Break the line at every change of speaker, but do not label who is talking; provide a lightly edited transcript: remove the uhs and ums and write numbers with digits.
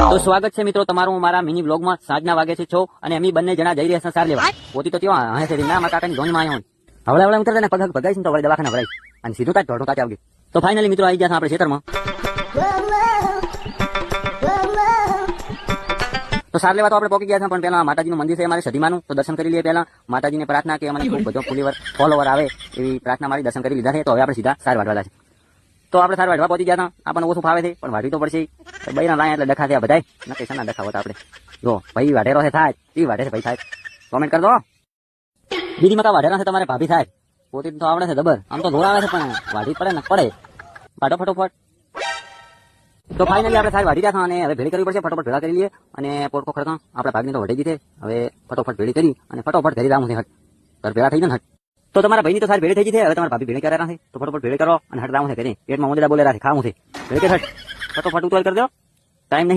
તો સ્વાગત છે મિત્રો તમારું મારા મિની બ્લોગમાં. સાંજના વાગે છે 6 અને અમે બંને જણા જઈ રહ્યા છે સાર લેવા. પોતી તો ત્યાં હે છે ના મારા કાકાની ધોનમાં આવ્યો હવળે ઉતરતા ને પગ ભગાઈશ ને તો વળી દવાખાના ભરાઈ અને સીધું તાજ ઢોળો તાજ આવગી. તો ફાઇનલી મિત્રો આવી ગયા આપણે ખેતરમાં. તો સાર લેવા તો આપણે પહોંચી ગયા છે, પણ પેલા માતાજીનું મંદિર છે અમારે સધીમાનું, તો દર્શન કરી લઈએ. પેલા માતાજીને પ્રાર્થના કે અમને ખૂબ બધો ફોલોવર આવે એવી પ્રાર્થના મારી દર્શન કરી લીધા છે. તો હવે આપણે સીધા સાર વાટવાના છે. તો આપણે સાર વાટવા પહોંચી ગયા હતા. આપણને ઓછું ફાવે છે પણ વાટવી તો પડશે. બૈરા લાયા એટલે ડખા થયા બધાય નકે સના ડખાવત આપણે જો ભાઈ વાઢેરો છે થાય ઈ વાઢે છે ભાઈ થાય કોમેન્ટ કર દો. દીદી મકા વાઢેરા છે તમારે ભાભી થાય પોતે તો આવડે છે દબર. આમ તો ધોળાવે છે પણ વાઢી પડે ને પડે વાઢો ફટોફટ. તો ફાઇનલી આપણે સારી વાઢી રહ્યા અને હવે ભેળી કરવી પડશે. ફટોફટ ભેળા કરી લઈએ અને પોટકો ખડકા આપણા ભાગની તો વઢી દીધી. હવે ફટોફટ ભેળી કરી અને ફટોફટ ઘરી રામું છે હટ ઘર ભેળા થઈ જાય ને હટ. તો તમારા ભાઈની તો સારી ભેળી થઈ ગઈ છે. હવે તમારા ભાભી ભેળી કર્યા છે તો ફટોફટ ભેળી કરો અને હટ રામું છે કરી પેટમાં મોંદડા બોલેલા છે ખાવું છે ભેળી કે હટ ફટોફટ ઉતર કરી દો ટાઈમ નહીં.